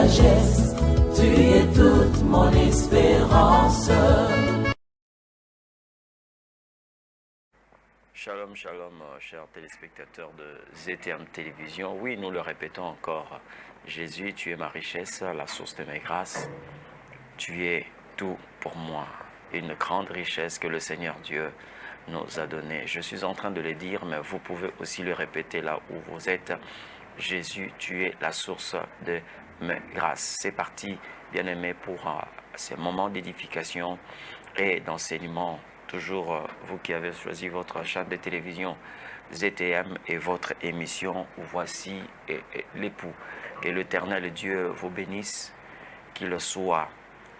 sagesse, tu es toute mon espérance. Shalom, shalom, chers téléspectateurs de ZTM Télévision. Oui, nous le répétons encore. Jésus, tu es ma richesse, la source de mes grâces. Tu es tout pour moi. Une grande richesse que le Seigneur Dieu nous a donnée. Je suis en train de le dire, mais vous pouvez aussi le répéter là où vous êtes. Jésus, tu es la source de mes grâces. C'est parti, bien-aimés, pour ces moments d'édification et d'enseignement. Toujours vous qui avez choisi votre chaîne de télévision ZTM et votre émission Voici l'époux. Que l'Éternel Dieu vous bénisse, qu'il soit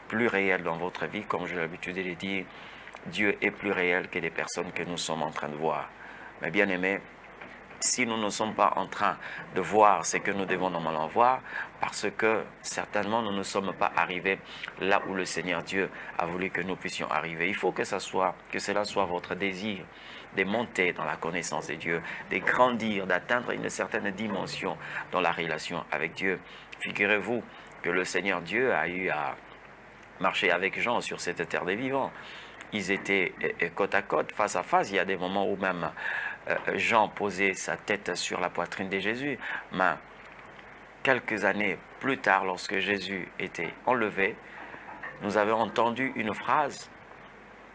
plus réel dans votre vie, comme j'ai l'habitude de le dire. Dieu est plus réel que les personnes que nous sommes en train de voir. Mais bien aimés, si nous ne sommes pas en train de voir ce que nous devons normalement voir, parce que certainement nous ne sommes pas arrivés là où le Seigneur Dieu a voulu que nous puissions arriver. Il faut que cela soit votre désir de monter dans la connaissance de Dieu, de grandir, d'atteindre une certaine dimension dans la relation avec Dieu. Figurez-vous que le Seigneur Dieu a eu à marcher avec Jean sur cette terre des vivants. Ils étaient côte à côte, face à face. Il y a des moments où même Jean posait sa tête sur la poitrine de Jésus. Mais quelques années plus tard, lorsque Jésus était enlevé, nous avons entendu une phrase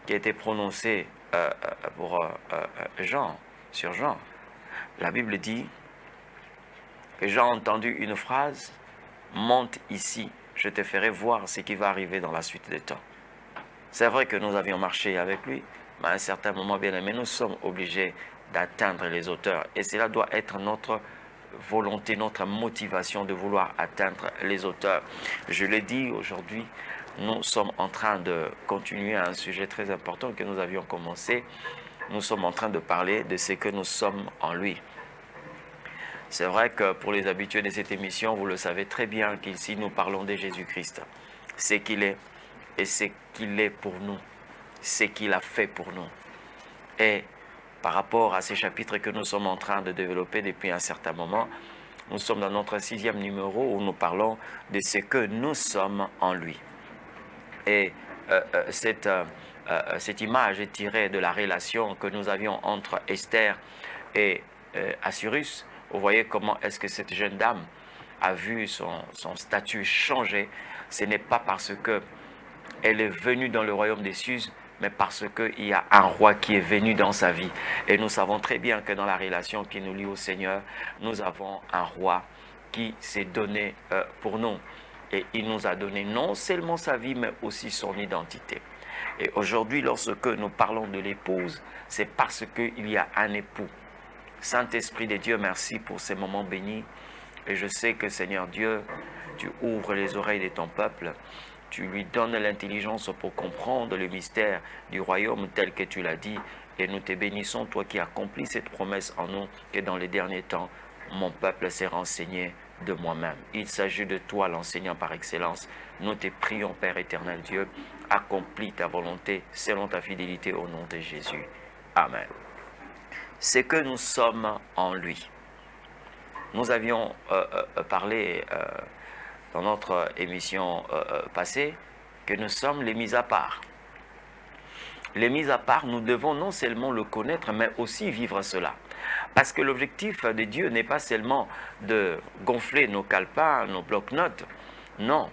qui a été prononcée pour Jean, sur Jean. La Bible dit que Jean a entendu une phrase: « Monte ici, je te ferai voir ce qui va arriver dans la suite des temps. » C'est vrai que nous avions marché avec lui, mais à un certain moment, bien aimé, nous sommes obligés d'atteindre les hauteurs. Et cela doit être notre volonté, notre motivation de vouloir atteindre les hauteurs. Je l'ai dit aujourd'hui, nous sommes en train de continuer à un sujet très important que nous avions commencé. Nous sommes en train de parler de ce que nous sommes en lui. C'est vrai que pour les habitués de cette émission, vous le savez très bien qu'ici nous parlons de Jésus-Christ. Ce qu'il est et ce qu'il est pour nous, ce qu'il a fait pour nous. Et par rapport à ces chapitres que nous sommes en train de développer depuis un certain moment, nous sommes dans notre 6e numéro où nous parlons de ce que nous sommes en lui. Et cette image est tirée de la relation que nous avions entre Esther et Assyrus. Vous voyez comment est-ce que cette jeune dame a vu son statut changer. Ce n'est pas parce qu'elle est venue dans le royaume des cieux, mais parce qu'il y a un roi qui est venu dans sa vie. Et nous savons très bien que dans la relation qui nous lie au Seigneur, nous avons un roi qui s'est donné pour nous. Et il nous a donné non seulement sa vie, mais aussi son identité. Et aujourd'hui, lorsque nous parlons de l'épouse, c'est parce qu'il y a un époux. Saint-Esprit de Dieu, merci pour ces moments bénis. Et je sais que, Seigneur Dieu, tu ouvres les oreilles de ton peuple. Tu lui donnes l'intelligence pour comprendre le mystère du royaume tel que tu l'as dit. Et nous te bénissons, toi qui accomplis cette promesse en nous, que dans les derniers temps, mon peuple s'est renseigné de moi-même. Il s'agit de toi, l'enseignant par excellence. Nous te prions, Père éternel Dieu, accomplis ta volonté selon ta fidélité au nom de Jésus. Amen. C'est que nous sommes en lui. Nous avions parlé dans notre émission passée que nous sommes les mis à part. Les mis à part, nous devons non seulement le connaître, mais aussi vivre cela. Parce que l'objectif de Dieu n'est pas seulement de gonfler nos calepins, nos bloc-notes, non,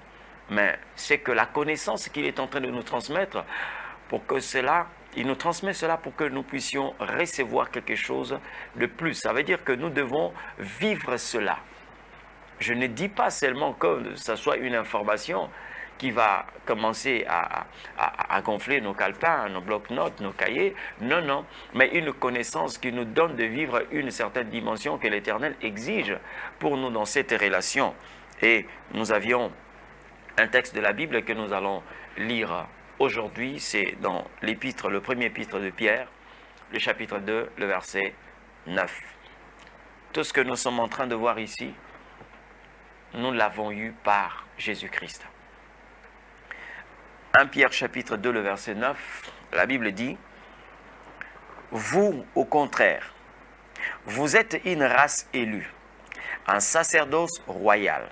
mais c'est que la connaissance qu'il est en train de nous transmettre, pour que cela, il nous transmet cela pour que nous puissions recevoir quelque chose de plus. Ça veut dire que nous devons vivre cela. Je ne dis pas seulement que ce soit une information qui va commencer à gonfler nos calepins, nos bloc-notes, nos cahiers. Non, non, mais une connaissance qui nous donne de vivre une certaine dimension que l'Éternel exige pour nous dans cette relation. Et nous avions un texte de la Bible que nous allons lire aujourd'hui, c'est dans l'épître, le premier épître de Pierre, le chapitre 2, le verset 9. Tout ce que nous sommes en train de voir ici, nous l'avons eu par Jésus-Christ. 1 Pierre chapitre 2, le verset 9, la Bible dit « Vous, au contraire, vous êtes une race élue, un sacerdoce royal,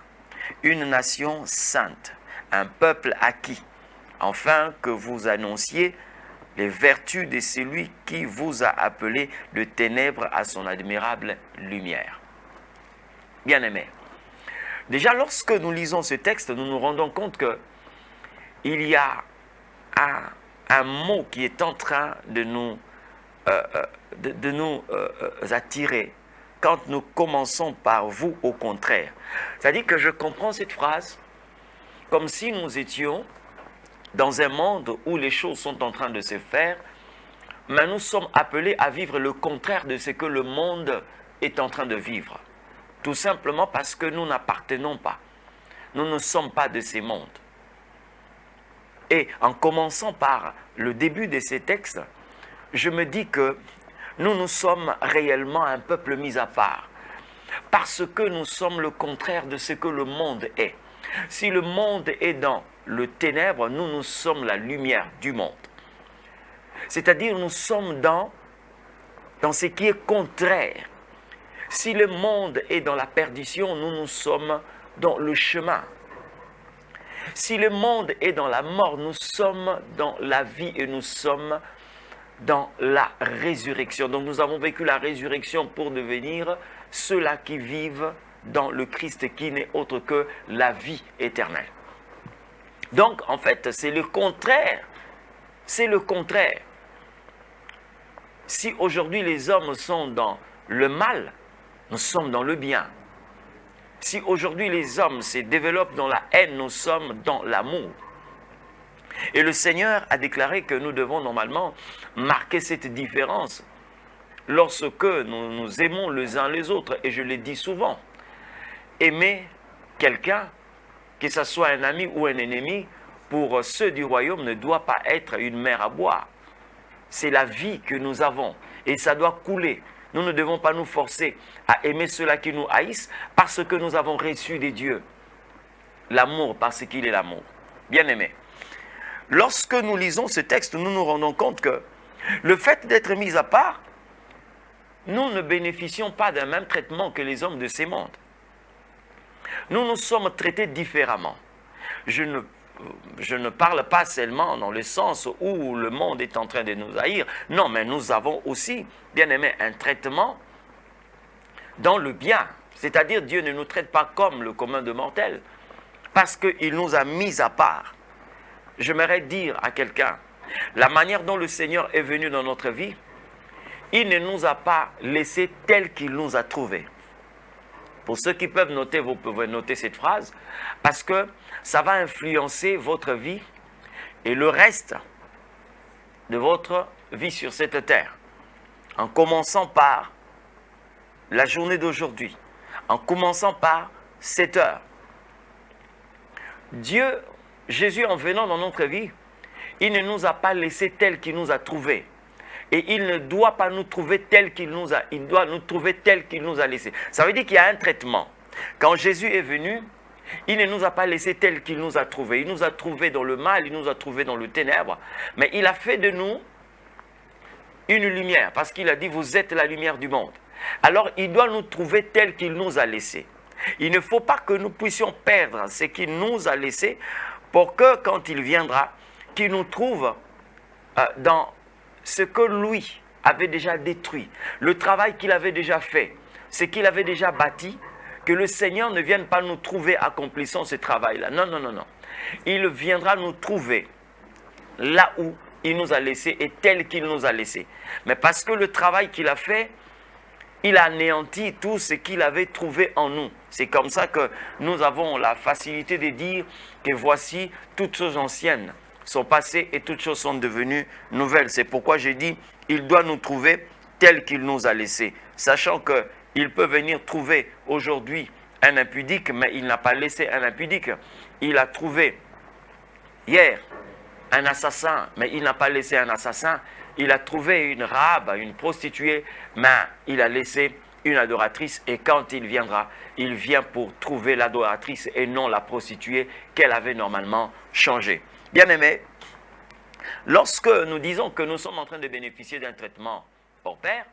une nation sainte, un peuple acquis, afin que vous annonciez les vertus de celui qui vous a appelé de ténèbres à son admirable lumière. Bien-aimés, déjà lorsque nous lisons ce texte, nous nous rendons compte qu'il y a un mot qui est en train de nous attirer quand nous commençons par vous au contraire. C'est-à-dire que je comprends cette phrase comme si nous étions dans un monde où les choses sont en train de se faire, mais nous sommes appelés à vivre le contraire de ce que le monde est en train de vivre. Tout simplement parce que nous n'appartenons pas. Nous ne sommes pas de ces mondes. Et en commençant par le début de ces textes, je me dis que nous sommes réellement un peuple mis à part. Parce que nous sommes le contraire de ce que le monde est. Si le monde est dans le ténèbre, nous sommes la lumière du monde. C'est-à-dire nous sommes dans ce qui est contraire. Si le monde est dans la perdition, nous sommes dans le chemin. Si le monde est dans la mort, nous sommes dans la vie et nous sommes dans la résurrection. Donc nous avons vécu la résurrection pour devenir ceux-là qui vivent dans le Christ qui n'est autre que la vie éternelle. Donc en fait c'est le contraire. C'est le contraire. Si aujourd'hui les hommes sont dans le mal, nous sommes dans le bien. Si aujourd'hui les hommes se développent dans la haine, nous sommes dans l'amour. Et le Seigneur a déclaré que nous devons normalement marquer cette différence lorsque nous nous aimons les uns les autres. Et je le dis souvent, aimer quelqu'un, que ce soit un ami ou un ennemi, pour ceux du royaume ne doit pas être une mer à boire. C'est la vie que nous avons et ça doit couler. Nous ne devons pas nous forcer à aimer ceux-là qui nous haïssent parce que nous avons reçu des dieux l'amour parce qu'il est l'amour. Bien-aimés, lorsque nous lisons ce texte, nous nous rendons compte que le fait d'être mis à part, nous ne bénéficions pas d'un même traitement que les hommes de ces mondes. Nous nous sommes traités différemment. Je ne parle pas seulement dans le sens où le monde est en train de nous haïr. Non, mais nous avons aussi, bien aimé, un traitement dans le bien. C'est-à-dire, Dieu ne nous traite pas comme le commun de mortels, parce qu'il nous a mis à part. J'aimerais dire à quelqu'un, la manière dont le Seigneur est venu dans notre vie, il ne nous a pas laissés tels qu'il nous a trouvés. Pour ceux qui peuvent noter, vous pouvez noter cette phrase, parce que ça va influencer votre vie et le reste de votre vie sur cette terre. En commençant par la journée d'aujourd'hui, en commençant par cette heure. Dieu, Jésus en venant dans notre vie, il ne nous a pas laissés tels qu'il nous a trouvés. Et il ne doit pas nous trouver tel qu'il nous a, il doit nous trouver tel qu'il nous a laissé. Ça veut dire qu'il y a un traitement. Quand Jésus est venu, il ne nous a pas laissé tel qu'il nous a trouvés. Il nous a trouvés dans le mal, il nous a trouvés dans le ténèbre. Mais il a fait de nous une lumière, parce qu'il a dit, vous êtes la lumière du monde. Alors il doit nous trouver tel qu'il nous a laissé. Il ne faut pas que nous puissions perdre ce qu'il nous a laissé pour que quand il viendra, qu'il nous trouve dans ce que lui avait déjà détruit, le travail qu'il avait déjà fait, ce qu'il avait déjà bâti, que le Seigneur ne vienne pas nous trouver accomplissant ce travail-là. Non, non, non, non. Il viendra nous trouver là où il nous a laissé et tel qu'il nous a laissé. Mais parce que le travail qu'il a fait, il a anéanti tout ce qu'il avait trouvé en nous. C'est comme ça que nous avons la facilité de dire que voici toutes choses anciennes sont passées et toutes choses sont devenues nouvelles. C'est pourquoi j'ai dit, il doit nous trouver tel qu'il nous a laissé. Sachant qu'il peut venir trouver aujourd'hui un impudique, mais il n'a pas laissé un impudique. Il a trouvé hier un assassin, mais il n'a pas laissé un assassin. Il a trouvé une Rahab, une prostituée, mais il a laissé une adoratrice. Et quand il viendra, il vient pour trouver l'adoratrice et non la prostituée qu'elle avait normalement changée. Bien-aimés, lorsque nous disons que nous sommes en train de bénéficier d'un traitement hors pair,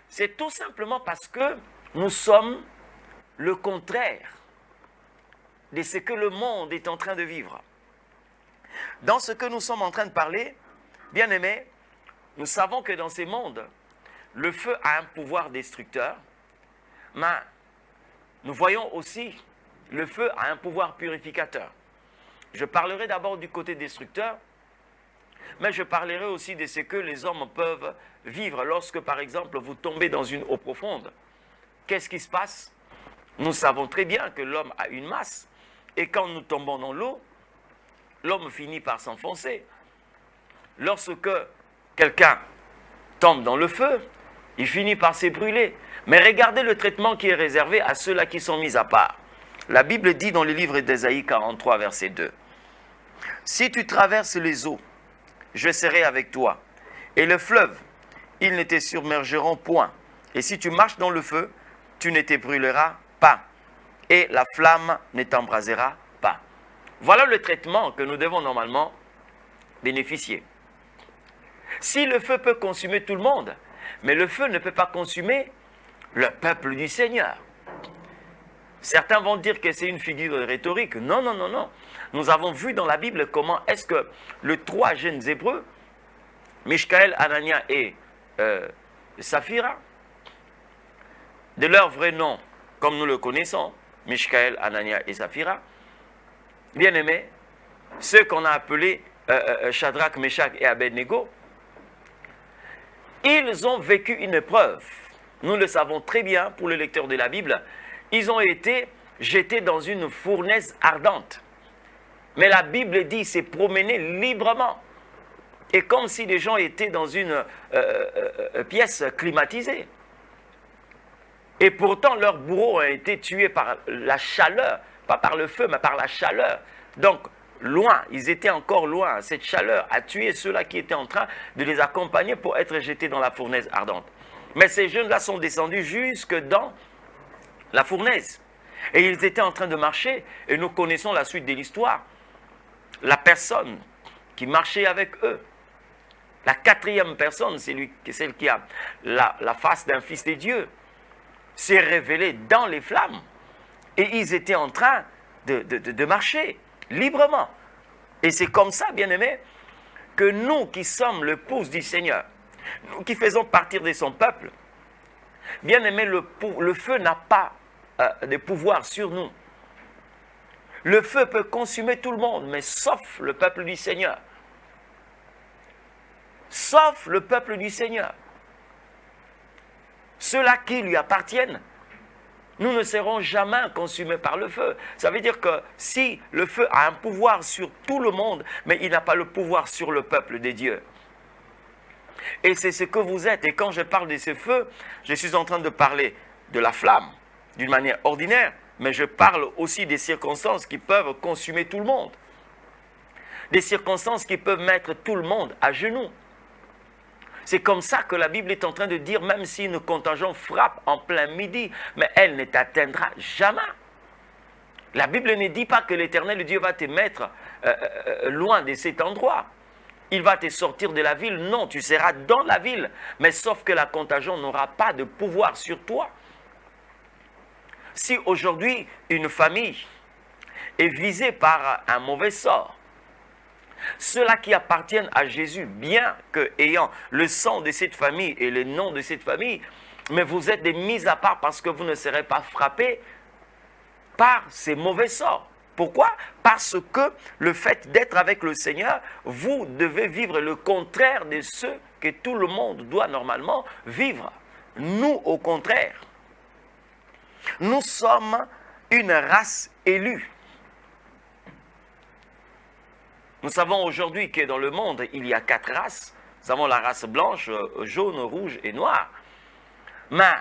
c'est tout simplement parce que nous sommes le contraire de ce que le monde est en train de vivre. Dans ce que nous sommes en train de parler, bien aimés, nous savons que dans ces mondes, le feu a un pouvoir destructeur, mais nous voyons aussi le feu a un pouvoir purificateur. Je parlerai d'abord du côté destructeur, mais je parlerai aussi de ce que les hommes peuvent vivre lorsque, par exemple, vous tombez dans une eau profonde. Qu'est-ce qui se passe? Nous savons très bien que l'homme a une masse, et quand nous tombons dans l'eau, l'homme finit par s'enfoncer. Lorsque quelqu'un tombe dans le feu, il finit par s'ébruler. Mais regardez le traitement qui est réservé à ceux-là qui sont mis à part. La Bible dit dans le livre d'Ésaïe 43, verset 2, « Si tu traverses les eaux, je serai avec toi, et le fleuve, ils ne te submergeront point. Et si tu marches dans le feu, tu ne te brûleras pas, et la flamme ne t'embrasera pas. » Voilà le traitement que nous devons normalement bénéficier. Si le feu peut consumer tout le monde, mais le feu ne peut pas consumer le peuple du Seigneur. Certains vont dire que c'est une figure rhétorique. Non, non, non, non. Nous avons vu dans la Bible comment est-ce que les trois jeunes Hébreux, Mishkaël, Anania et Saphira, de leur vrai nom, comme nous le connaissons, Mishkaël, Anania et Saphira, bien aimés, ceux qu'on a appelés Shadrach, Meshach et Abednego, ils ont vécu une épreuve. Nous le savons très bien pour le lecteur de la Bible. Ils ont été jetés dans une fournaise ardente. Mais la Bible dit c'est promener librement. Et comme si les gens étaient dans une pièce climatisée. Et pourtant, leurs bourreaux ont été tués par la chaleur. Pas par le feu, mais par la chaleur. Donc, loin, ils étaient encore loin. Cette chaleur a tué ceux-là qui étaient en train de les accompagner pour être jetés dans la fournaise ardente. Mais ces jeunes-là sont descendus jusque dans la fournaise. Et ils étaient en train de marcher, et nous connaissons la suite de l'histoire. La personne qui marchait avec eux, la quatrième personne, c'est celle qui a la face d'un fils de Dieu, s'est révélée dans les flammes. Et ils étaient en train de marcher librement. Et c'est comme ça, bien-aimés, que nous qui sommes le pouce du Seigneur, nous qui faisons partir de son peuple, bien-aimés, le feu n'a pas de pouvoir sur nous. Le feu peut consumer tout le monde, mais sauf le peuple du Seigneur. Sauf le peuple du Seigneur. Ceux-là qui lui appartiennent, nous ne serons jamais consumés par le feu. Ça veut dire que si le feu a un pouvoir sur tout le monde, mais il n'a pas le pouvoir sur le peuple de Dieu. Et c'est ce que vous êtes. Et quand je parle de ce feu, je suis en train de parler de la flamme d'une manière ordinaire, mais je parle aussi des circonstances qui peuvent consumer tout le monde. Des circonstances qui peuvent mettre tout le monde à genoux. C'est comme ça que la Bible est en train de dire, même si une contagion frappe en plein midi, mais elle ne t'atteindra jamais. La Bible ne dit pas que l'Éternel Dieu va te mettre loin de cet endroit. Il va te sortir de la ville. Non, tu seras dans la ville, mais sauf que la contagion n'aura pas de pouvoir sur toi. Si aujourd'hui une famille est visée par un mauvais sort, ceux-là qui appartiennent à Jésus, bien qu'ayant le sang de cette famille et le nom de cette famille, mais vous êtes des mis à part parce que vous ne serez pas frappés par ces mauvais sorts. Pourquoi? Parce que le fait d'être avec le Seigneur, vous devez vivre le contraire de ce que tout le monde doit normalement vivre. Nous, au contraire, nous sommes une race élue. Nous savons aujourd'hui que dans le monde, il y a 4 races. Nous avons la race blanche, jaune, rouge et noire. Mais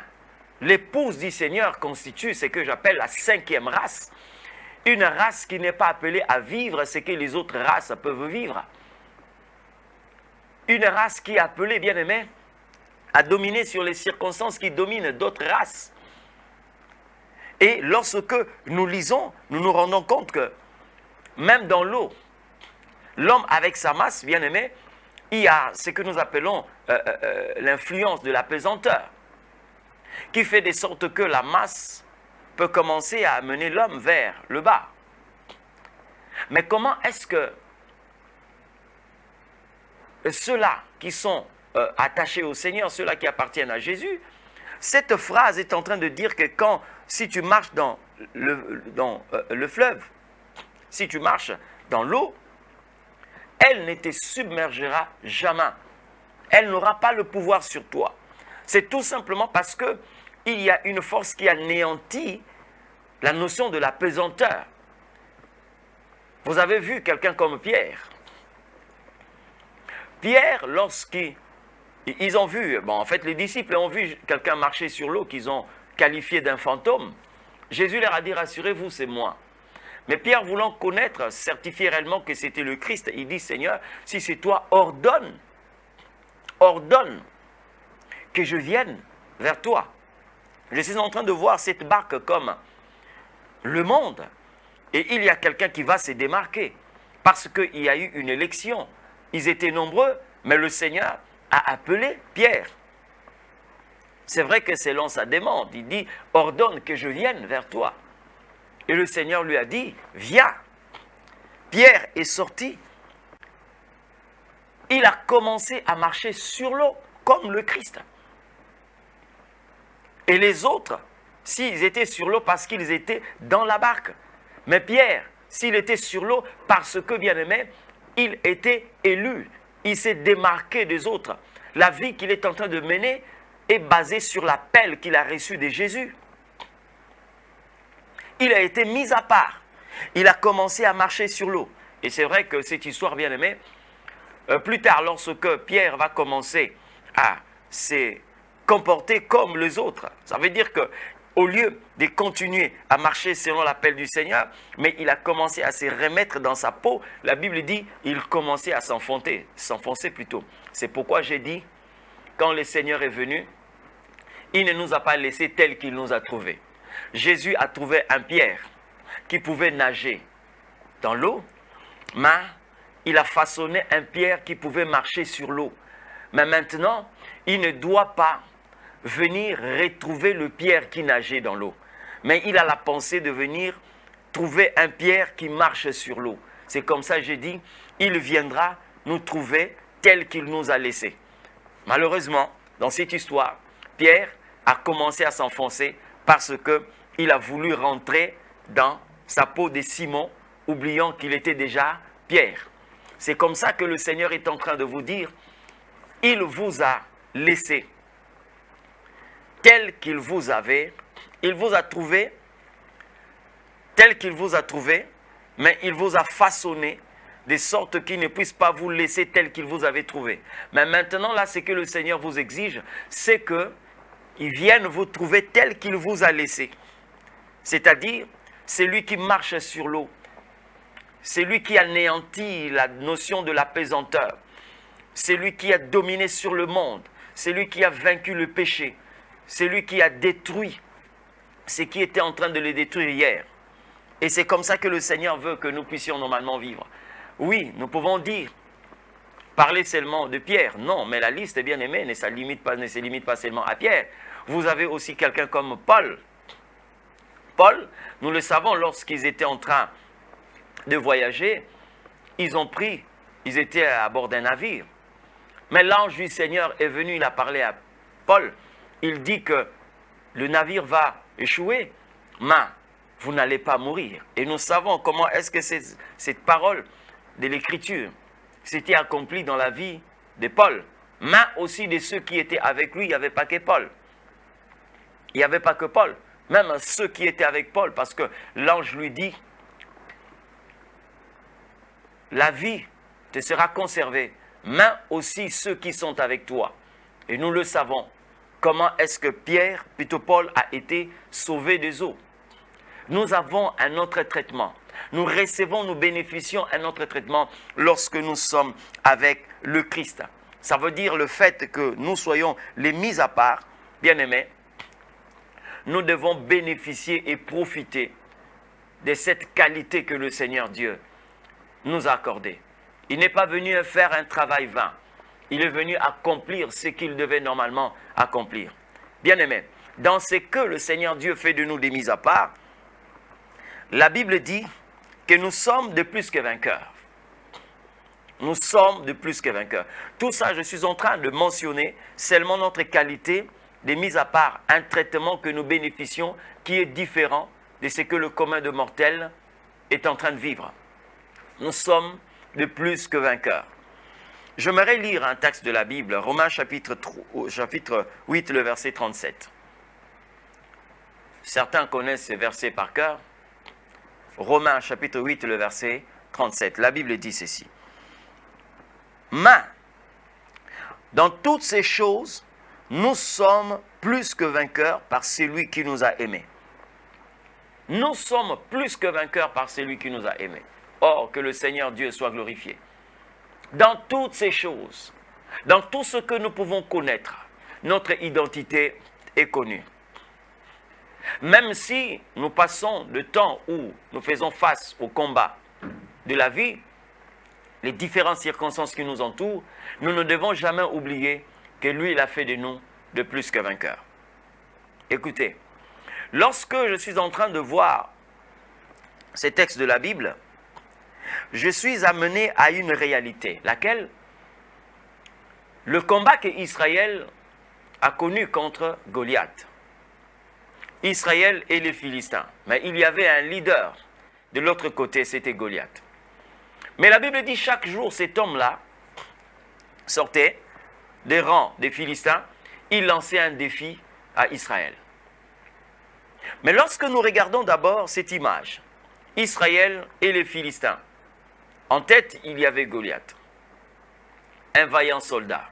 l'épouse du Seigneur constitue ce que j'appelle la 5e race. Une race qui n'est pas appelée à vivre ce que les autres races peuvent vivre. Une race qui est appelée, bien aimé, à dominer sur les circonstances qui dominent d'autres races. Et lorsque nous lisons, nous nous rendons compte que même dans l'eau, l'homme avec sa masse, bien aimé, il y a ce que nous appelons l'influence de la pesanteur, qui fait de sorte que la masse peut commencer à amener l'homme vers le bas. Mais comment est-ce que ceux-là qui sont attachés au Seigneur, ceux-là qui appartiennent à Jésus, cette phrase est en train de dire que si tu marches dans le fleuve, si tu marches dans l'eau, elle ne te submergera jamais. Elle n'aura pas le pouvoir sur toi. C'est tout simplement parce qu'il y a une force qui anéantit la notion de la pesanteur. Vous avez vu quelqu'un comme Pierre. Pierre, lorsqu'ils ont vu, en fait les disciples ont vu quelqu'un marcher sur l'eau qu'ils ont qualifié d'un fantôme, Jésus leur a dit, rassurez-vous, c'est moi. Mais Pierre, voulant connaître, certifier réellement que c'était le Christ, il dit, Seigneur, si c'est toi, ordonne que je vienne vers toi. Je suis en train de voir cette barque comme le monde. Et il y a quelqu'un qui va se démarquer. Parce qu'il y a eu une élection. Ils étaient nombreux, mais le Seigneur a appelé Pierre. C'est vrai que selon sa demande, il dit, ordonne que je vienne vers toi. Et le Seigneur lui a dit, viens. Pierre est sorti. Il a commencé à marcher sur l'eau, comme le Christ. Et les autres, s'ils étaient sur l'eau parce qu'ils étaient dans la barque. Mais Pierre, s'il était sur l'eau parce que, bien aimé, il était élu. Il s'est démarqué des autres. La vie qu'il est en train de mener est basée sur l'appel qu'il a reçu de Jésus. Il a été mis à part. Il a commencé à marcher sur l'eau. Et c'est vrai que cette histoire, bien aimée, plus tard, lorsque Pierre va commencer à se comporter comme les autres, ça veut dire qu'au lieu de continuer à marcher selon l'appel du Seigneur, mais il a commencé à se remettre dans sa peau, la Bible dit, il commençait à s'enfoncer plutôt. C'est pourquoi j'ai dit, quand le Seigneur est venu, il ne nous a pas laissés tels qu'il nous a trouvés. Jésus a trouvé un Pierre qui pouvait nager dans l'eau, mais il a façonné un Pierre qui pouvait marcher sur l'eau. Mais maintenant, il ne doit pas venir retrouver le Pierre qui nageait dans l'eau. Mais il a la pensée de venir trouver un Pierre qui marche sur l'eau. C'est comme ça, j'ai dit, il viendra nous trouver tel qu'il nous a laissés. Malheureusement, dans cette histoire, Pierre a commencé à s'enfoncer parce qu'il a voulu rentrer dans sa peau de Simon, oubliant qu'il était déjà Pierre. C'est comme ça que le Seigneur est en train de vous dire, il vous a laissé tel qu'il vous avait, il vous a trouvé tel qu'il vous a trouvé, mais il vous a façonné de sorte qu'il ne puisse pas vous laisser tel qu'il vous avait trouvé. Mais maintenant, là, ce que le Seigneur vous exige, c'est qu'il vienne vous trouver tel qu'il vous a laissé. C'est-à-dire, c'est lui qui marche sur l'eau. C'est lui qui anéantit la notion de la pesanteur. C'est lui qui a dominé sur le monde. C'est lui qui a vaincu le péché. C'est lui qui a détruit ce qui était en train de le détruire hier. Et c'est comme ça que le Seigneur veut que nous puissions normalement vivre. Oui, nous pouvons dire, parler seulement de Pierre. Non, mais la liste, bien aimée, ne se limite pas seulement à Pierre. Vous avez aussi quelqu'un comme Paul. Paul, nous le savons, lorsqu'ils étaient en train de voyager, ils étaient à bord d'un navire. Mais l'ange du Seigneur est venu, il a parlé à Paul. Il dit que le navire va échouer, mais vous n'allez pas mourir. Et nous savons comment est-ce que cette parole de l'Écriture s'était accomplie dans la vie de Paul, mais aussi de ceux qui étaient avec lui. Il n'y avait pas que Paul. Il n'y avait pas que Paul. Même ceux qui étaient avec Paul, parce que l'ange lui dit, la vie te sera conservée, mais aussi ceux qui sont avec toi. Et nous le savons. Comment est-ce que Pierre, plutôt Paul, a été sauvé des eaux? Nous avons un autre traitement. Nous recevons, nous bénéficions un autre traitement lorsque nous sommes avec le Christ. Ça veut dire le fait que nous soyons les mis à part, bien-aimés, nous devons bénéficier et profiter de cette qualité que le Seigneur Dieu nous a accordée. Il n'est pas venu faire un travail vain. Il est venu accomplir ce qu'il devait normalement accomplir. Bien-aimés, dans ce que le Seigneur Dieu fait de nous des mises à part, la Bible dit que nous sommes de plus que vainqueurs. Nous sommes de plus que vainqueurs. Tout ça, je suis en train de mentionner seulement notre qualité de mise à part, un traitement que nous bénéficions qui est différent de ce que le commun de mortels est en train de vivre. Nous sommes de plus que vainqueurs. J'aimerais lire un texte de la Bible, Romains chapitre 8, le verset 37. Certains connaissent ces versets par cœur. Romains chapitre 8, le verset 37. La Bible dit ceci. Mais, dans toutes ces choses, nous sommes plus que vainqueurs par celui qui nous a aimés. Nous sommes plus que vainqueurs par celui qui nous a aimés. Oh, que le Seigneur Dieu soit glorifié. Dans toutes ces choses, dans tout ce que nous pouvons connaître, notre identité est connue. Même si nous passons le temps où nous faisons face au combat de la vie, les différentes circonstances qui nous entourent, nous ne devons jamais oublier que lui, il a fait de nous de plus que vainqueurs. Écoutez, lorsque je suis en train de voir ces textes de la Bible, je suis amené à une réalité, laquelle le combat qu'Israël a connu contre Goliath. Israël et les Philistins. Mais il y avait un leader de l'autre côté, c'était Goliath. Mais la Bible dit chaque jour, cet homme-là sortait des rangs des Philistins, il lançait un défi à Israël. Mais lorsque nous regardons d'abord cette image, Israël et les Philistins, en tête, il y avait Goliath, un vaillant soldat.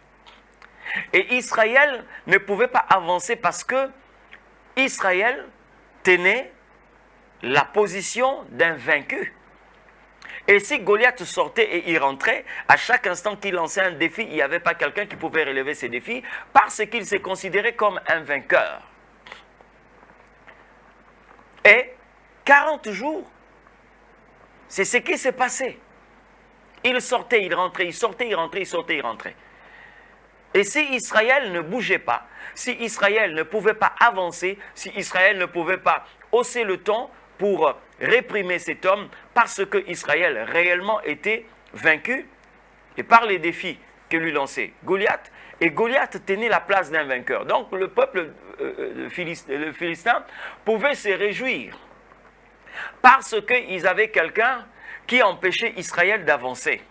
Et Israël ne pouvait pas avancer parce que Israël tenait la position d'un vaincu. Et si Goliath sortait et y rentrait, à chaque instant qu'il lançait un défi, il n'y avait pas quelqu'un qui pouvait relever ces défis parce qu'il s'est considéré comme un vainqueur. Et 40 jours, c'est ce qui s'est passé. Il sortait, il rentrait, il sortait, il rentrait, il sortait, il rentrait. Et si Israël ne bougeait pas, si Israël ne pouvait pas avancer, si Israël ne pouvait pas hausser le ton pour réprimer cet homme, parce que Israël réellement était vaincu, et par les défis que lui lançait Goliath, et Goliath tenait la place d'un vainqueur. Donc le peuple le Philistin pouvait se réjouir, parce qu'ils avaient quelqu'un qui empêchait Israël d'avancer.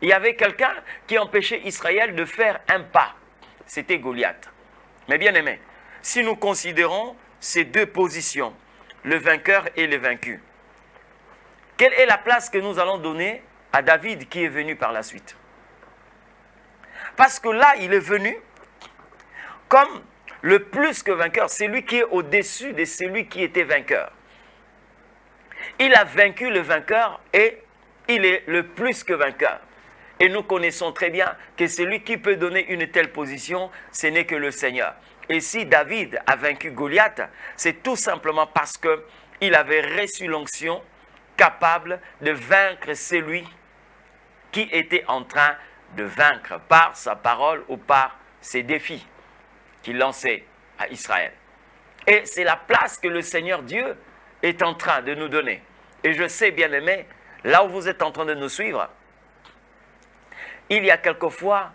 Il y avait quelqu'un qui empêchait Israël de faire un pas. C'était Goliath. Mais bien aimé, si nous considérons ces deux positions, le vainqueur et le vaincu, quelle est la place que nous allons donner à David qui est venu par la suite? Parce que là, il est venu comme le plus que vainqueur, c'est lui qui est au-dessus de celui qui était vainqueur. Il a vaincu le vainqueur et il est le plus que vainqueur. Et nous connaissons très bien que celui qui peut donner une telle position, ce n'est que le Seigneur. Et si David a vaincu Goliath, c'est tout simplement parce qu'il avait reçu l'onction capable de vaincre celui qui était en train de vaincre par sa parole ou par ses défis qu'il lançait à Israël. Et c'est la place que le Seigneur Dieu est en train de nous donner. Et je sais, bien aimé, là où vous êtes en train de nous suivre, il y a quelquefois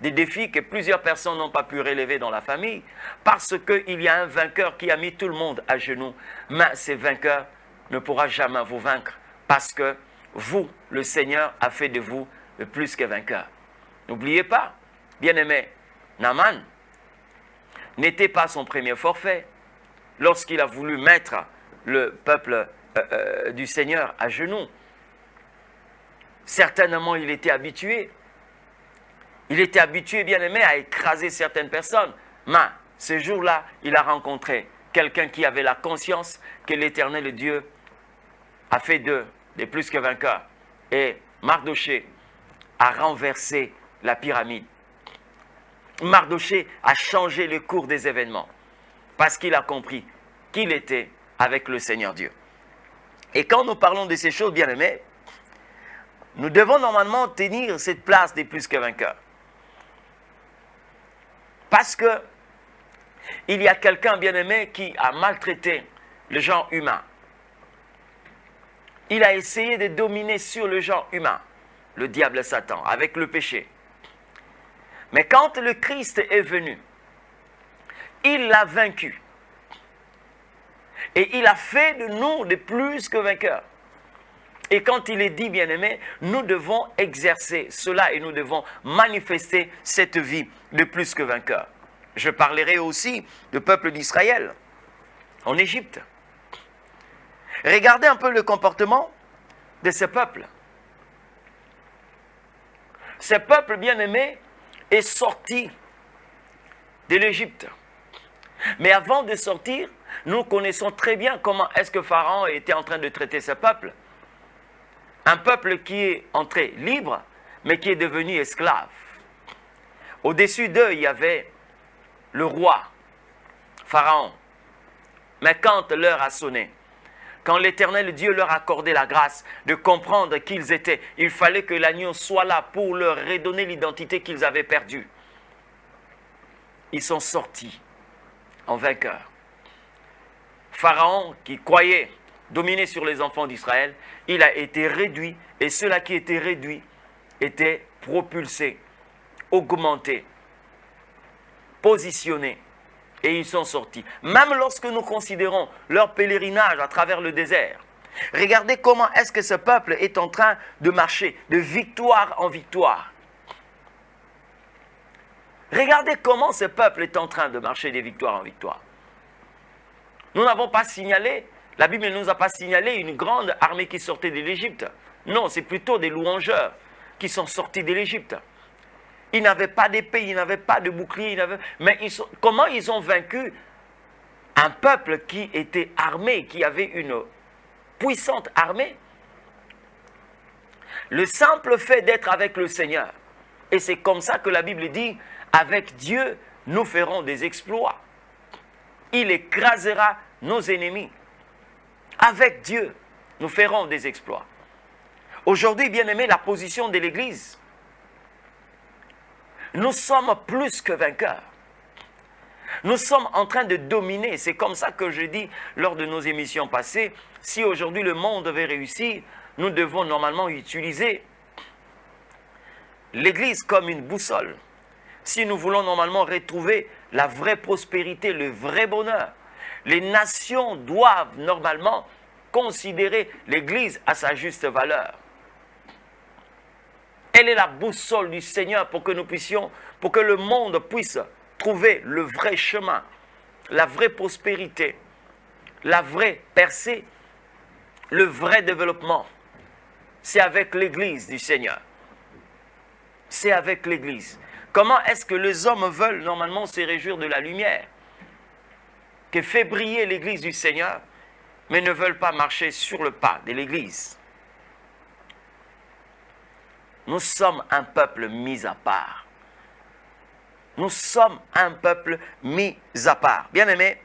des défis que plusieurs personnes n'ont pas pu relever dans la famille parce qu'il y a un vainqueur qui a mis tout le monde à genoux. Mais ce vainqueur ne pourra jamais vous vaincre parce que vous, le Seigneur, a fait de vous le plus que vainqueur. N'oubliez pas, bien-aimé, Naaman n'était pas son premier forfait lorsqu'il a voulu mettre le peuple du Seigneur à genoux. Certainement, il était habitué. Il était habitué, bien aimé, à écraser certaines personnes. Mais ce jour-là, il a rencontré quelqu'un qui avait la conscience que l'Éternel Dieu a fait d'eux des plus que vainqueurs. Et Mardoché a renversé la pyramide. Mardoché a changé le cours des événements parce qu'il a compris qu'il était avec le Seigneur Dieu. Et quand nous parlons de ces choses, bien aimés, nous devons normalement tenir cette place des plus que vainqueurs. Parce que il y a quelqu'un, bien aimé, qui a maltraité le genre humain. Il a essayé de dominer sur le genre humain, le diable Satan, avec le péché. Mais quand le Christ est venu, il l'a vaincu. Et il a fait de nous des plus que vainqueurs. Et quand il est dit, bien-aimé, nous devons exercer cela et nous devons manifester cette vie de plus que vainqueurs. Je parlerai aussi du peuple d'Israël en Égypte. Regardez un peu le comportement de ce peuple. Ce peuple bien-aimé est sorti de l'Égypte. Mais avant de sortir, nous connaissons très bien comment est-ce que Pharaon était en train de traiter ce peuple. Un peuple qui est entré libre, mais qui est devenu esclave. Au-dessus d'eux, il y avait le roi, Pharaon. Mais quand l'heure a sonné, quand l'Éternel Dieu leur a accordé la grâce de comprendre qui ils étaient, il fallait que l'agneau soit là pour leur redonner l'identité qu'ils avaient perdue. Ils sont sortis en vainqueurs. Pharaon, qui croyait dominer sur les enfants d'Israël, il a été réduit, et ceux-là qui étaient réduits étaient propulsés, augmentés, positionnés, et ils sont sortis. Même lorsque nous considérons leur pèlerinage à travers le désert, regardez comment est-ce que ce peuple est en train de marcher de victoire en victoire. Regardez comment ce peuple est en train de marcher de victoire en victoire. Nous n'avons pas signalé, la Bible ne nous a pas signalé une grande armée qui sortait de l'Égypte. Non, c'est plutôt des louangeurs qui sont sortis de l'Égypte. Ils n'avaient pas d'épée, ils n'avaient pas de bouclier, mais comment ils ont vaincu un peuple qui était armé, qui avait une puissante armée? Le simple fait d'être avec le Seigneur. Et c'est comme ça que la Bible dit, avec Dieu, nous ferons des exploits. Il écrasera nos ennemis. Avec Dieu, nous ferons des exploits. Aujourd'hui, bien-aimés, la position de l'Église, nous sommes plus que vainqueurs. Nous sommes en train de dominer. C'est comme ça que je dis lors de nos émissions passées, si aujourd'hui le monde veut réussir, nous devons normalement utiliser l'Église comme une boussole. Si nous voulons normalement retrouver la vraie prospérité, le vrai bonheur, les nations doivent normalement considérer l'Église à sa juste valeur. Elle est la boussole du Seigneur pour que nous puissions, pour que le monde puisse trouver le vrai chemin, la vraie prospérité, la vraie percée, le vrai développement. C'est avec l'Église du Seigneur. C'est avec l'Église. Comment est-ce que les hommes veulent normalement se réjouir de la lumière que fait briller l'Église du Seigneur, mais ne veulent pas marcher sur le pas de l'Église? Nous sommes un peuple mis à part. Nous sommes un peuple mis à part. Bien-aimés,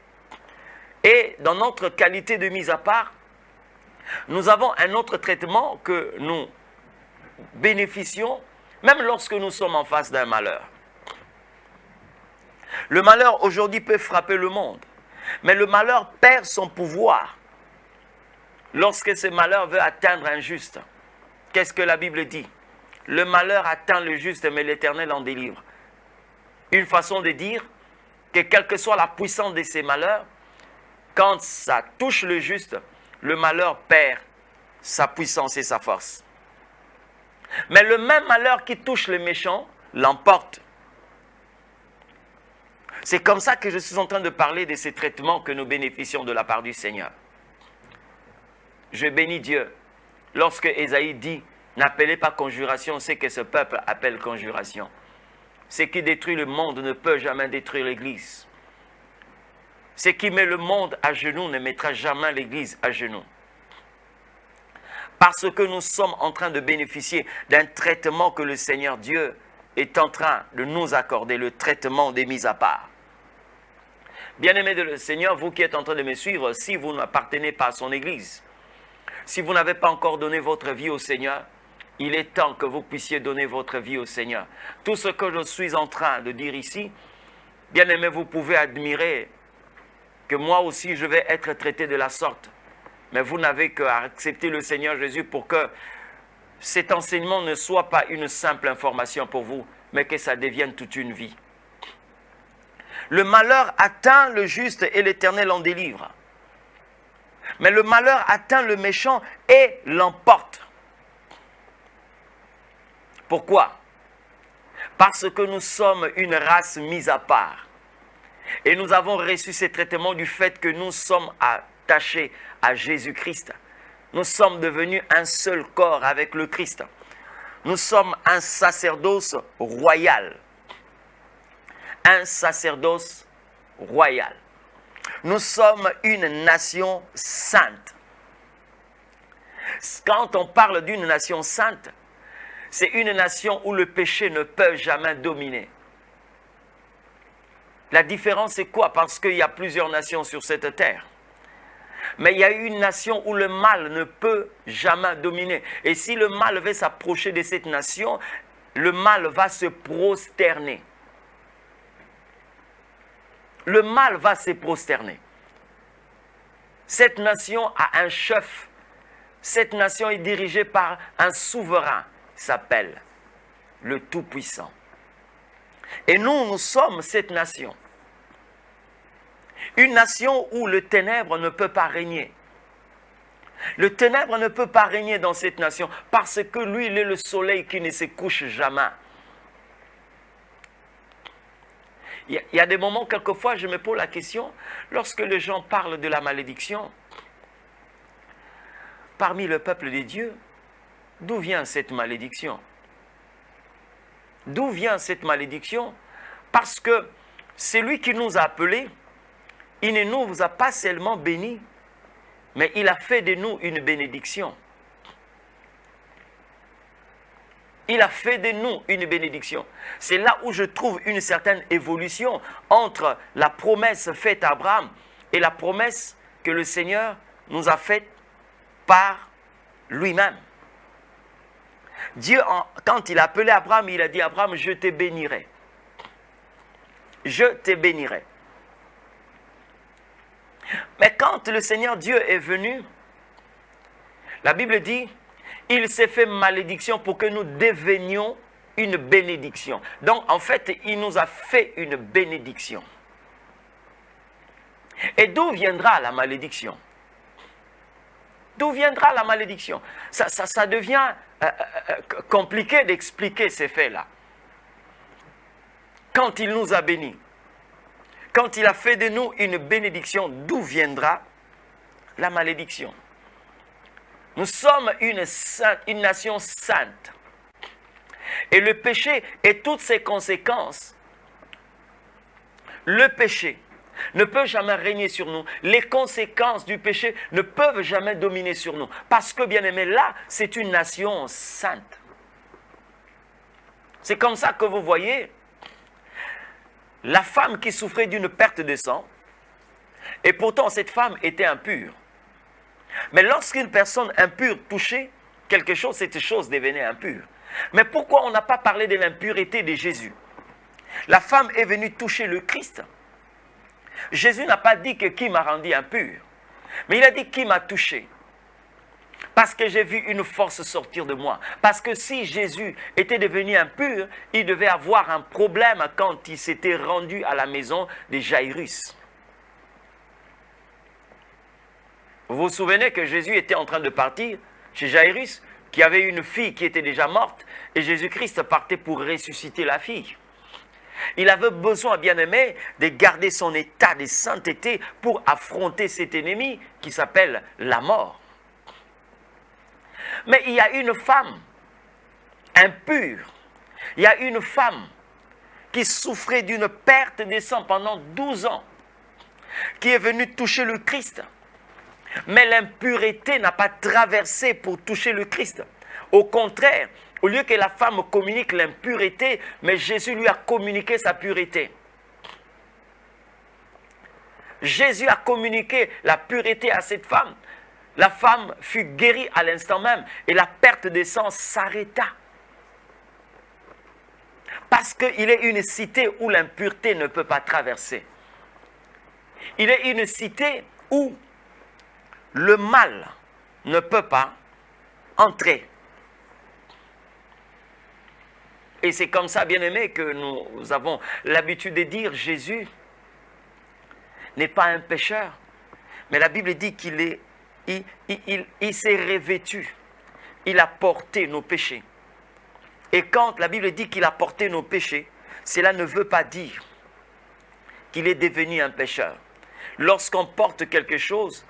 et dans notre qualité de mis à part, nous avons un autre traitement que nous bénéficions, même lorsque nous sommes en face d'un malheur. Le malheur aujourd'hui peut frapper le monde, mais le malheur perd son pouvoir lorsque ce malheur veut atteindre un juste. Qu'est-ce que la Bible dit? Le malheur atteint le juste, mais l'Éternel en délivre. Une façon de dire que quelle que soit la puissance de ces malheurs, quand ça touche le juste, le malheur perd sa puissance et sa force. Mais le même malheur qui touche les méchants l'emporte. C'est comme ça que je suis en train de parler de ces traitements que nous bénéficions de la part du Seigneur. Je bénis Dieu. Lorsque Ésaïe dit « N'appelez pas conjuration », c'est que ce peuple appelle conjuration. Ce qui détruit le monde ne peut jamais détruire l'Église. Ce qui met le monde à genoux ne mettra jamais l'Église à genoux. Parce que nous sommes en train de bénéficier d'un traitement que le Seigneur Dieu est en train de nous accorder, le traitement des mises à part. Bien-aimés de le Seigneur, vous qui êtes en train de me suivre, si vous n'appartenez pas à son Église, si vous n'avez pas encore donné votre vie au Seigneur, il est temps que vous puissiez donner votre vie au Seigneur. Tout ce que je suis en train de dire ici, bien-aimés, vous pouvez admirer que moi aussi je vais être traité de la sorte. Mais vous n'avez qu'à accepter le Seigneur Jésus pour que cet enseignement ne soit pas une simple information pour vous, mais que ça devienne toute une vie. Le malheur atteint le juste et l'Éternel en délivre. Mais le malheur atteint le méchant et l'emporte. Pourquoi? Parce que nous sommes une race mise à part. Et nous avons reçu ces traitements du fait que nous sommes attachés à Jésus-Christ. Nous sommes devenus un seul corps avec le Christ. Nous sommes un sacerdoce royal. Un sacerdoce royal. Nous sommes une nation sainte. Quand on parle d'une nation sainte, c'est une nation où le péché ne peut jamais dominer. La différence c'est quoi? Parce qu'il y a plusieurs nations sur cette terre. Mais il y a une nation où le mal ne peut jamais dominer. Et si le mal veut s'approcher de cette nation, le mal va se prosterner. Le mal va se prosterner. Cette nation a un chef. Cette nation est dirigée par un souverain. Il s'appelle le Tout-Puissant. Et nous sommes cette nation. Une nation où le ténèbre ne peut pas régner. Le ténèbre ne peut pas régner dans cette nation parce que lui, il est le soleil qui ne se couche jamais. Il y a des moments, quelquefois, je me pose la question, lorsque les gens parlent de la malédiction, parmi le peuple de Dieu, d'où vient cette malédiction? D'où vient cette malédiction? Parce que celui qui nous a appelés, il ne nous a pas seulement bénis, mais il a fait de nous une bénédiction. Il a fait de nous une bénédiction. C'est là où je trouve une certaine évolution entre la promesse faite à Abraham et la promesse que le Seigneur nous a faite par lui-même. Dieu, quand il a appelé Abraham, il a dit: Abraham, je te bénirai. Je te bénirai. Mais quand le Seigneur Dieu est venu, la Bible dit, il s'est fait malédiction pour que nous devenions une bénédiction. Donc, en fait, il nous a fait une bénédiction. Et d'où viendra la malédiction? D'où viendra la malédiction? Ça devient compliqué d'expliquer ces faits-là. Quand il nous a bénis, quand il a fait de nous une bénédiction, d'où viendra la malédiction? Nous sommes une nation sainte. Et le péché et toutes ses conséquences, le péché ne peut jamais régner sur nous. Les conséquences du péché ne peuvent jamais dominer sur nous. Parce que, bien aimé, là, c'est une nation sainte. C'est comme ça que vous voyez la femme qui souffrait d'une perte de sang, et pourtant cette femme était impure. Mais lorsqu'une personne impure touchait quelque chose, cette chose devenait impure. Mais pourquoi on n'a pas parlé de l'impureté de Jésus? La femme est venue toucher le Christ. Jésus n'a pas dit que qui m'a rendu impur, mais il a dit qui m'a touché. Parce que j'ai vu une force sortir de moi. Parce que si Jésus était devenu impur, il devait avoir un problème quand il s'était rendu à la maison de Jairus. Vous vous souvenez que Jésus était en train de partir chez Jairus, qui avait une fille qui était déjà morte, et Jésus-Christ partait pour ressusciter la fille. Il avait besoin, bien aimé, de garder son état de sainteté pour affronter cet ennemi qui s'appelle la mort. Mais il y a une femme impure, il y a une femme qui souffrait d'une perte de sang pendant 12 ans, qui est venue toucher le Christ. Mais l'impureté n'a pas traversé pour toucher le Christ. Au contraire, au lieu que la femme communique l'impureté, mais Jésus lui a communiqué sa pureté. Jésus a communiqué la pureté à cette femme. La femme fut guérie à l'instant même et la perte de sang s'arrêta. Parce qu'il est une cité où l'impureté ne peut pas traverser. Il est une cité où le mal ne peut pas entrer. Et c'est comme ça, bien-aimés, que nous avons l'habitude de dire Jésus n'est pas un pécheur. Mais la Bible dit qu'il s'est revêtu. Il a porté nos péchés. Et quand la Bible dit qu'il a porté nos péchés, cela ne veut pas dire qu'il est devenu un pécheur. Lorsqu'on porte quelque chose,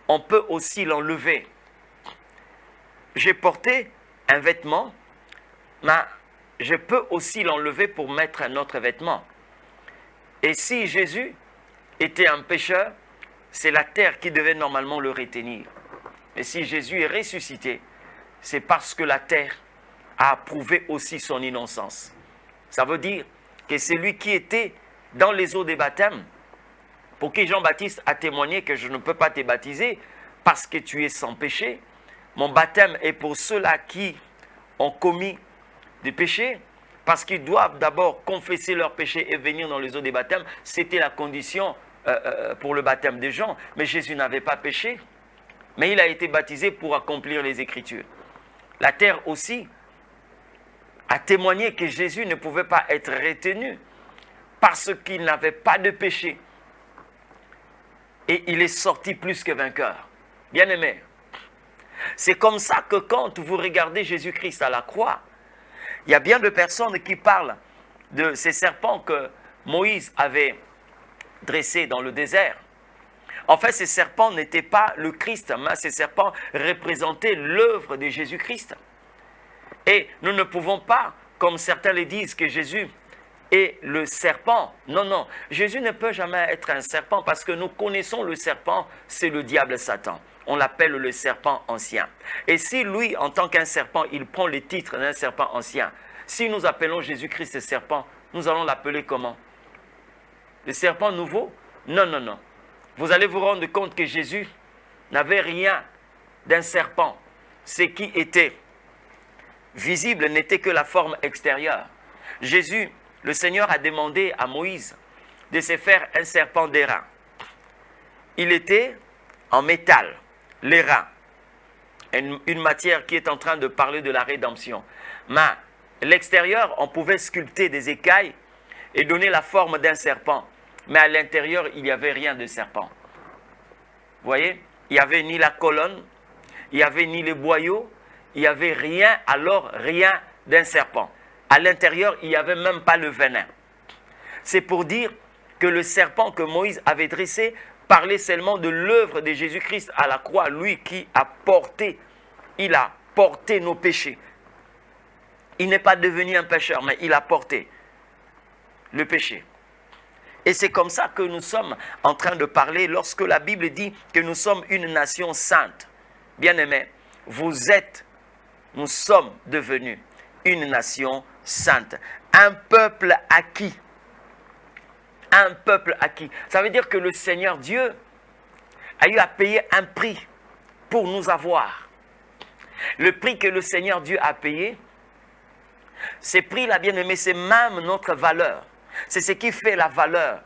on peut aussi l'enlever. J'ai porté un vêtement, mais je peux aussi l'enlever pour mettre un autre vêtement. Et si Jésus était un pécheur, c'est la terre qui devait normalement le retenir. Mais si Jésus est ressuscité, c'est parce que la terre a approuvé aussi son innocence. Ça veut dire que c'est lui qui était dans les eaux des baptêmes, pour qui Jean-Baptiste a témoigné que je ne peux pas te baptiser parce que tu es sans péché. Mon baptême est pour ceux-là qui ont commis des péchés, parce qu'ils doivent d'abord confesser leurs péchés et venir dans les eaux des baptêmes. C'était la condition pour le baptême des gens. Mais Jésus n'avait pas péché, mais il a été baptisé pour accomplir les Écritures. La terre aussi a témoigné que Jésus ne pouvait pas être retenu parce qu'il n'avait pas de péché. Et il est sorti plus que vainqueur. Bien-aimé, c'est comme ça que quand vous regardez Jésus-Christ à la croix, il y a bien de personnes qui parlent de ces serpents que Moïse avait dressés dans le désert. En fait, ces serpents n'étaient pas le Christ, mais ces serpents représentaient l'œuvre de Jésus-Christ. Et nous ne pouvons pas, comme certains le disent, que Jésus est le serpent. Non, non, Jésus ne peut jamais être un serpent parce que nous connaissons le serpent, c'est le diable Satan. On l'appelle le serpent ancien. Et si lui, en tant qu'un serpent, il prend le titre d'un serpent ancien, si nous appelons Jésus-Christ le serpent, nous allons l'appeler comment? Le serpent nouveau? Non, non, non. Vous allez vous rendre compte que Jésus n'avait rien d'un serpent. Ce qui était visible n'était que la forme extérieure. Jésus, le Seigneur a demandé à Moïse de se faire un serpent d'airain. Il était en métal, l'airain, une matière qui est en train de parler de la rédemption. Mais l'extérieur, on pouvait sculpter des écailles et donner la forme d'un serpent. Mais à l'intérieur, il n'y avait rien de serpent. Vous voyez, il n'y avait ni la colonne, il n'y avait ni les boyaux, il n'y avait rien, alors rien d'un serpent. À l'intérieur, il n'y avait même pas le venin. C'est pour dire que le serpent que Moïse avait dressé parlait seulement de l'œuvre de Jésus-Christ à la croix, lui qui a porté, il a porté nos péchés. Il n'est pas devenu un pécheur, mais il a porté le péché. Et c'est comme ça que nous sommes en train de parler lorsque la Bible dit que nous sommes une nation sainte. Bien-aimés, nous sommes devenus une nation sainte. Un peuple acquis. Un peuple acquis. Ça veut dire que le Seigneur Dieu a eu à payer un prix pour nous avoir. Le prix que le Seigneur Dieu a payé, ce prix-là, bien-aimé, c'est même notre valeur. C'est ce qui fait la valeur.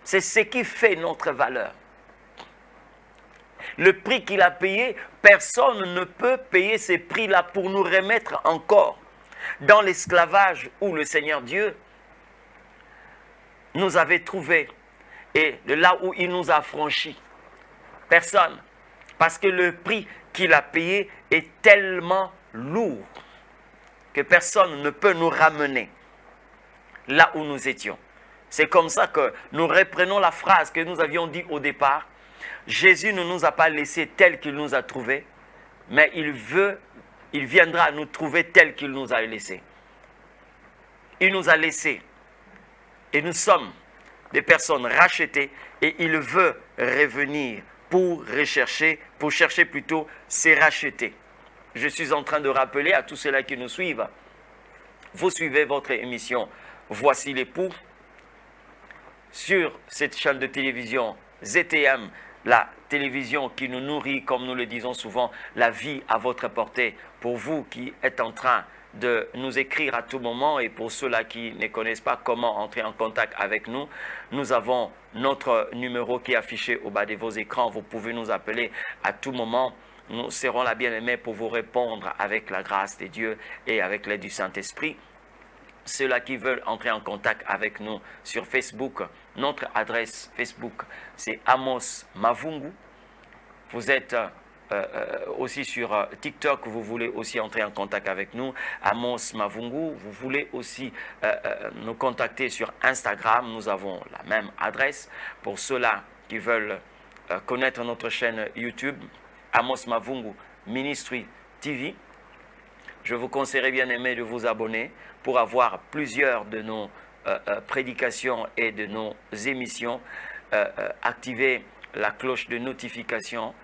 C'est ce qui fait notre valeur. Le prix qu'il a payé, personne ne peut payer ces prix-là pour nous remettre encore dans l'esclavage où le Seigneur Dieu nous avait trouvés et là où il nous a franchis. Personne. Parce que le prix qu'il a payé est tellement lourd que personne ne peut nous ramener là où nous étions. C'est comme ça que nous reprenons la phrase que nous avions dit au départ. Jésus ne nous a pas laissés tel qu'il nous a trouvés, mais il viendra nous trouver tel qu'il nous a laissés. Il nous a laissés et nous sommes des personnes rachetées et il veut revenir pour chercher plutôt ses rachetés. Je suis en train de rappeler à tous ceux-là qui nous suivent, vous suivez votre émission Voici l'époux sur cette chaîne de télévision ZTM, la télévision qui nous nourrit, comme nous le disons souvent, la vie à votre portée. Pour vous qui êtes en train de nous écrire à tout moment. Et pour ceux-là qui ne connaissent pas comment entrer en contact avec nous, nous avons notre numéro qui est affiché au bas de vos écrans. Vous pouvez nous appeler à tout moment. Nous serons là bien aimés pour vous répondre avec la grâce de Dieu et avec l'aide du Saint-Esprit. Ceux-là qui veulent entrer en contact avec nous sur Facebook, notre adresse Facebook, c'est Amos Mavungu. Vous êtes aussi sur TikTok, vous voulez aussi entrer en contact avec nous, Amos Mavungu. Vous voulez aussi nous contacter sur Instagram, nous avons la même adresse. Pour ceux-là qui veulent connaître notre chaîne YouTube, Amos Mavungu Ministry TV, je vous conseillerais bien aimé de vous abonner pour avoir plusieurs de nos prédications et de nos émissions. Activez la cloche de notification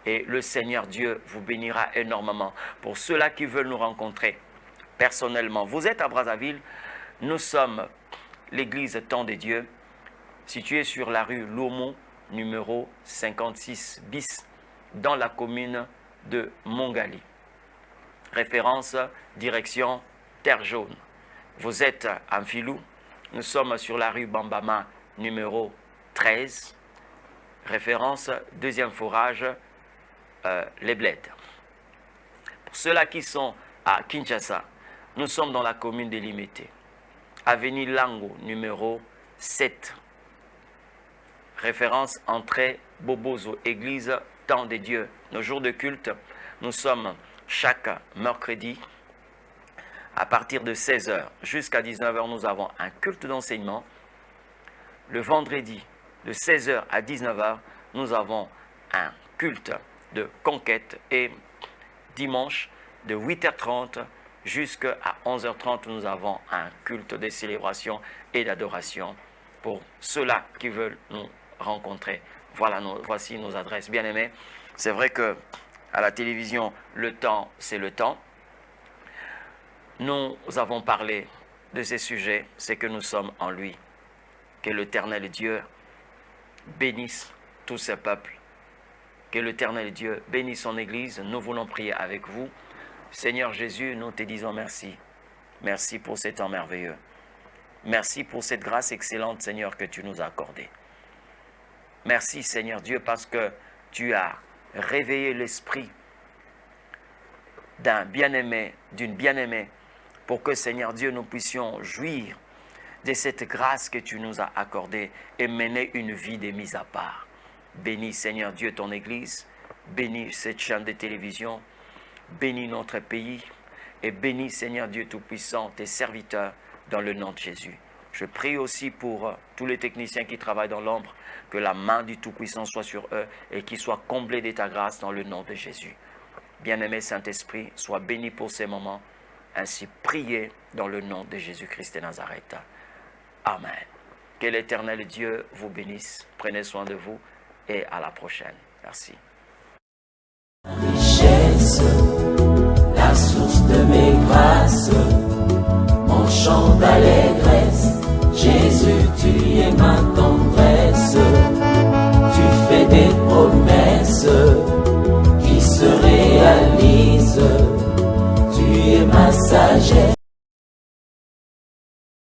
et le Seigneur Dieu vous bénira énormément. Pour ceux-là qui veulent nous rencontrer personnellement, vous êtes à Brazzaville, nous sommes l'église Temps de Dieu, située sur la rue Lomo, numéro 56 bis, dans la commune de Mongali. Référence, direction Terre Jaune. Vous êtes à Mfilou, nous sommes sur la rue Bambama, numéro 13. Référence, deuxième forage, les Bleds. Pour ceux-là qui sont à Kinshasa, nous sommes dans la commune de Limité. Avenue Lango, numéro 7. Référence, entrée Bobozo, église Temps de Dieu. Nos jours de culte, nous sommes chaque mercredi à partir de 16h jusqu'à 19h, nous avons un culte d'enseignement. Le vendredi, de 16h à 19h, nous avons un culte de conquête. Et dimanche, de 8h30 jusqu'à 11h30, nous avons un culte de célébration et d'adoration pour ceux-là qui veulent nous rencontrer. Voilà, voici nos adresses. Bien aimés, c'est vrai que à la télévision, le temps, c'est le temps. Nous avons parlé de ces sujets, c'est que nous sommes en lui. Que l'Éternel Dieu bénisse tous ses peuples. Que l'Éternel Dieu bénisse son Église. Nous voulons prier avec vous. Seigneur Jésus, nous te disons merci. Merci pour ces temps merveilleux. Merci pour cette grâce excellente, Seigneur, que tu nous as accordée. Merci, Seigneur Dieu, parce que tu as réveillé l'esprit d'un bien-aimé, d'une bien-aimée, pour que, Seigneur Dieu, nous puissions jouir de cette grâce que tu nous as accordée et mener une vie de mise à part. Bénis, Seigneur Dieu, ton Église, bénis cette chaîne de télévision, bénis notre pays et bénis, Seigneur Dieu Tout-Puissant, tes serviteurs dans le nom de Jésus. Je prie aussi pour tous les techniciens qui travaillent dans l'ombre, que la main du Tout-Puissant soit sur eux et qu'ils soient comblés de ta grâce dans le nom de Jésus. Bien-aimé Saint-Esprit, sois béni pour ces moments. Ainsi priez dans le nom de Jésus-Christ de Nazareth. Amen. Que l'Éternel Dieu vous bénisse. Prenez soin de vous et à la prochaine. Merci. Richesse, la source de mes grâces, mon chant d'allégresse. Jésus, tu es ma tendresse. Tu fais des promesses qui se réalisent. Tu es ma sagesse.